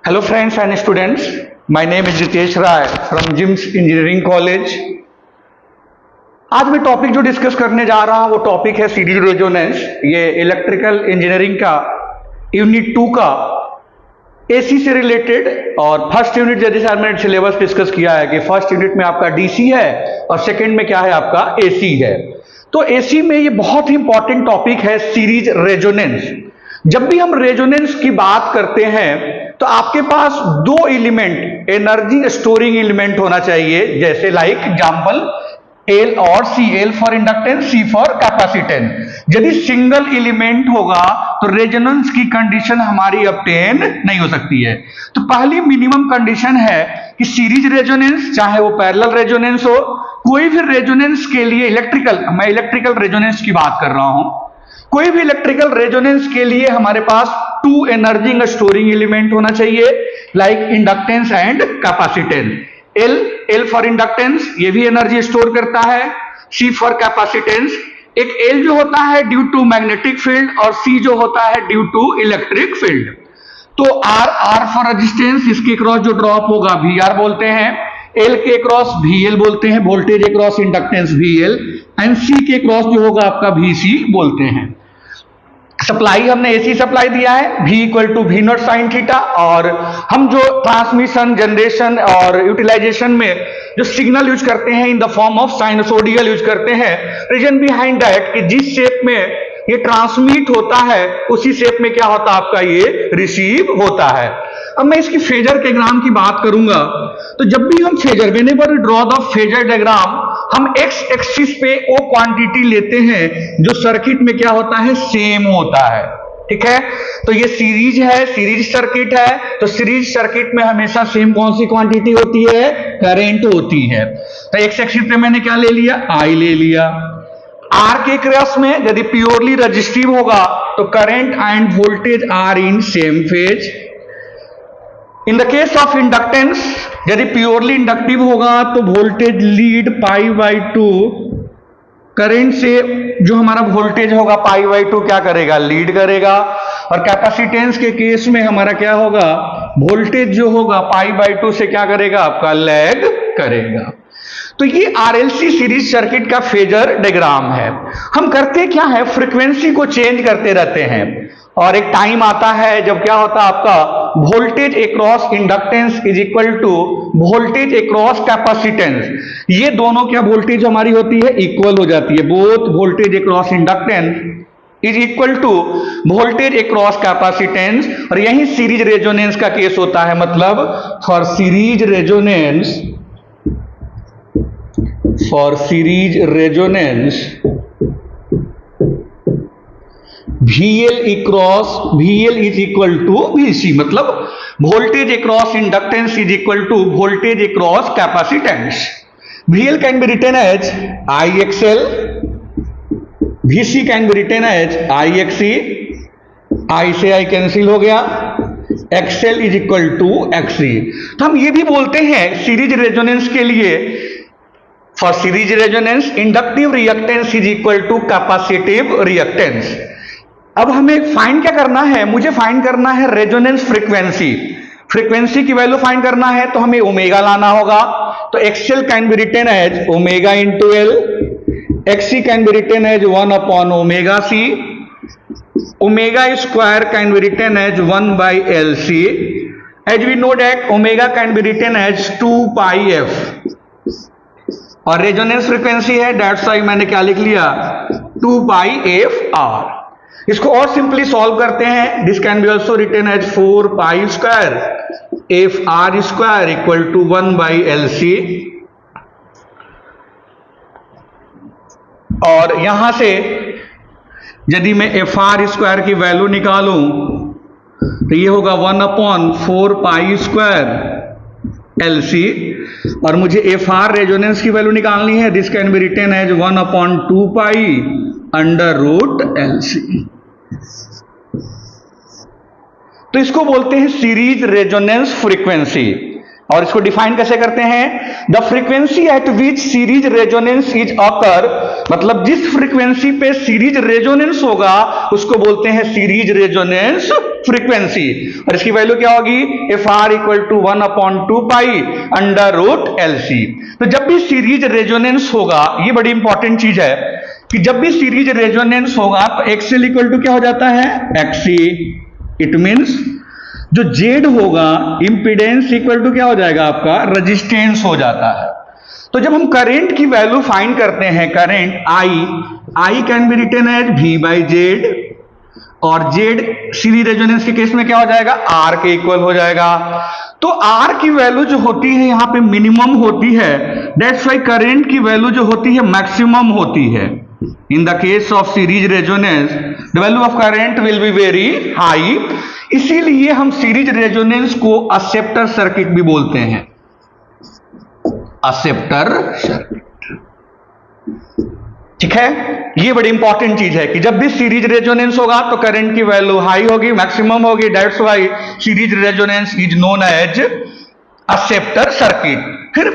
Hello friends and students, my name is Ritesh Rai from GIMS engineering college. आज मैं topic जो discuss करने जा रहा हूं वो टॉपिक है सीरीज रेजोनेंस। ये इलेक्ट्रिकल इंजीनियरिंग का यूनिट 2 का एसी से रिलेटेड, और फर्स्ट यूनिट जैसे मैंने सिलेबस डिस्कस किया है कि फर्स्ट यूनिट में आपका डीसी है और सेकंड में क्या है आपका एसी है। तो एसी में ये बहुत ही इंपॉर्टेंट टॉपिक है सीरीज रेजोनेंस। जब भी हम रेजोनेंस की बात करते हैं तो आपके पास दो एलिमेंट एनर्जी स्टोरिंग एलिमेंट होना चाहिए, जैसे लाइक एग्जांपल एल और C, L for inductance, C for capacitance. यदि सिंगल एलिमेंट होगा तो रेजोनेंस की कंडीशन हमारी ऑब्टेन नहीं हो सकती है। तो पहली मिनिमम कंडीशन है कि सीरीज रेजोनेंस, चाहे वो पैरेलल रेजोनेंस हो, कोई भी रेजोनेंस के लिए मैं इलेक्ट्रिकल रेजोनेंस की बात कर रहा हूं, कोई भी इलेक्ट्रिकल रेजोनेंस के लिए हमारे पास टू एनर्जी स्टोरिंग एलिमेंट होना चाहिए, like inductance and capacitance. L for inductance, ये भी एनर्जी स्टोर करता है। सी फॉर कैपेसिटेंस, एक एल जो होता है ड्यू टू मैग्नेटिक फील्ड और सी जो होता है ड्यू टू इलेक्ट्रिक फील्ड। तो आर फॉर रेजिस्टेंस, इसके क्रॉस जो ड्रॉप होगा वी आर बोलते हैं। एल के क्रॉस वी एल बोलते हैं, वोल्टेज के cross inductance V L, and C के क्रॉस जो होगा आपका वी सी बोलते हैं। सप्लाई हमने एसी सप्लाई दिया है, V equal to V naught sine theta, और हम जो ट्रांसमिशन, जनरेशन और यूटिलाइजेशन में जो सिग्नल यूज करते हैं in the form of sinusoidal use करते हैं। रीजन बिहाइंड दैट कि जिस शेप में ये ट्रांसमिट होता है उसी शेप में क्या होता है आपका ये रिसीव होता है। अब मैं इसकी फेजर के डायग्राम की बात करूंगा, तो जब भी हम phasor, whenever we draw the phasor diagram, हम एक्स एक्सिस पे वो क्वांटिटी लेते हैं जो सर्किट में क्या होता है सेम होता है। ठीक है, तो ये सीरीज है, सीरीज सर्किट है, तो सीरीज सर्किट में हमेशा सेम कौन सी क्वांटिटी होती है, करंट होती है। तो एक्स एक्सिस पे मैंने क्या ले लिया, आई ले लिया। आर के क्रॉस में यदि प्योरली रेजिस्टिव होगा तो current and voltage are in same phase. In the case of inductance, यदि प्योरली इंडक्टिव होगा तो voltage lead pi by 2, current से जो हमारा वोल्टेज होगा पाई बाई 2 क्या करेगा, लीड करेगा। और कैपेसिटेंस के केस में हमारा क्या होगा, वोल्टेज जो होगा पाई बाई 2 से क्या करेगा आपका लैग करेगा। तो ये आरएलसी सीरीज सर्किट का फेजर डायग्राम है। हम करते क्या है, फ्रीक्वेंसी को चेंज करते रहते हैं, और एक टाइम आता है जब क्या होता है आपका voltage across inductance is equal to voltage across capacitance. ये दोनों क्या वोल्टेज हमारी होती है, इक्वल हो जाती है। Both voltage across inductance is equal to voltage across capacitance, और यही सीरीज रेजोनेंस का केस होता है। मतलब for series resonance, VL is equal to VC, मतलब voltage across inductance is equal to voltage across capacitance. VL can be written as IXL, VC can be written as IXC, I से I cancel हो गया, XL is equal to XC। तो हम ये भी बोलते हैं सीरीज रेजोनेंस के लिए, for series resonance inductive reactance is equal to capacitive reactance. अब हमें फाइंड क्या करना है, मुझे फाइंड करना है रेजोनेंस फ्रीक्वेंसी। फ्रीक्वेंसी की वैल्यू फाइंड करना है तो हमें ओमेगा लाना होगा। तो XL can be written as omega into L, XC can be written as 1 upon omega C, omega square can be written as 1 by L C. As we know that omega can be written as 2 pi F, और resonance frequency है, that's why मैंने क्या लिख लिया 2 pi F R. इसको और simply solve करते हैं, this can be also written as 4 pi square F R square equal to 1 by L C. और यहां से यदि मैं एफ आर स्क्वायर की वैल्यू निकालूं तो ये होगा 1 upon 4 pi square L C, और मुझे एफ आर रेजोनेंस की वैल्यू निकालनी है, this can be written as 1 upon 2 pi under root L C. तो इसको बोलते हैं सीरीज रेजोनेंस फ्रीक्वेंसी। और इसको डिफाइन कैसे करते हैं? The frequency eight which series resonance is occur, मतलब जिस फ्रीक्वेंसी पे सीरीज रेजोनेंस होगा उसको बोलते हैं सीरीज रेजोनेंस फ्रीक्वेंसी। और इसकी वैल्यू क्या होगी? F R equal to 1/2 pi under root L C. तो जब भी सीरीज रेजोनेंस होगा, ये बड़ी इंपॉर्टेंट चीज है कि जब भी सीरीज रेजोनेंस होगा तो एक्सएल इक्वल टू क्या हो जाता है? एक्सी। इट मीन्स जो जेड होगा इंपीडेंस इक्वल टू क्या हो जाएगा आपका? रेजिस्टेंस हो जाता है। तो जब हम करंट की वैल्यू फाइंड करते हैं, current I can be written as V by Z, और जेड सीरीज रेजोनेंस के केस में क्या हो जाएगा? आर के इक्वल हो जाएगा। तो आर की वैल्यू जो होती है यहां पे मिनिमम होती है, दैट्स वाई करंट की वैल्यू जो होती है मैक्सिमम होती है। इन the case of series resonance the value of current will be very high, इसीलिए हम सीरीज रेजोनेंस को एक्सेप्टर सर्किट भी बोलते हैं। एक्सेप्टर सर्किट, ठीक है। ये बड़ी इंपॉर्टेंट चीज है कि जब भी सीरीज रेजोनेंस होगा तो करंट की वैल्यू हाई होगी, मैक्सिमम होगी, that's why series resonance is known as acceptor circuit. फिर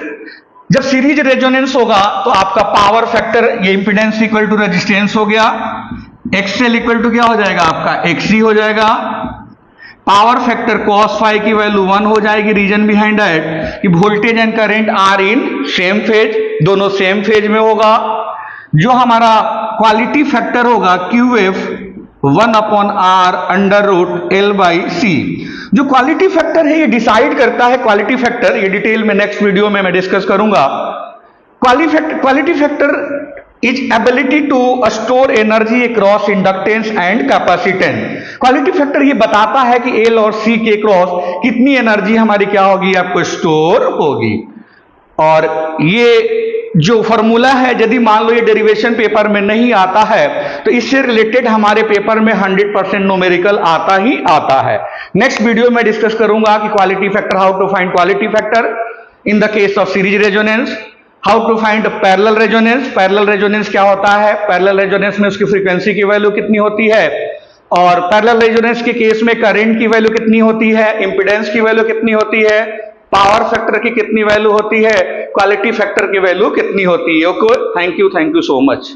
जब सीरीज रेजोनेंस होगा तो आपका पावर फैक्टर, ये इंपीडेंस इक्वल टू रेजिस्टेंस हो गया, एक्सएल इक्वल टू क्या हो जाएगा आपका? एक्सी हो जाएगा। पावर फैक्टर कॉस फाई की वैल्यू 1 हो जाएगी। रीजन बिहाइंड दैट कि voltage and current are in same phase, दोनों सेम फेज में होगा। जो हमारा क्वालिटी फैक्टर होगा QF 1/R under root L by C. जो क्वालिटी फैक्टर है ये डिसाइड करता है, क्वालिटी फैक्टर ये डिटेल में नेक्स्ट वीडियो में मैं डिस्कस करूंगा। Quality factor is ability to store energy across inductance and capacitance. Quality factor ये बताता है कि एल और सी के क्रॉस कितनी एनर्जी हमारी क्या होगी? आपको स्टोर होगी। और ये जो फॉर्मूला है, यदि मान लो ये डेरिवेशन पेपर में नहीं आता है तो इससे रिलेटेड हमारे पेपर में 100% न्यूमेरिकल आता ही आता है। नेक्स्ट वीडियो में डिस्कस करूंगा कि quality factor, how to find quality factor in the case of series resonance, how to find parallel resonance. Parallel resonance क्या होता है? पैरेलल रेजोनेंस में उसकी फ्रीक्वेंसी की वैल्यू कितनी होती है, और पैरेलल रेजोनेंस के केस में करंट की वैल्यू कितनी होती है, इंपीडेंस की वैल्यू कितनी होती है, पावर फैक्टर की कितनी वैल्यू होती है, क्वालिटी फैक्टर की वैल्यू कितनी होती है। Okay, thank you so much.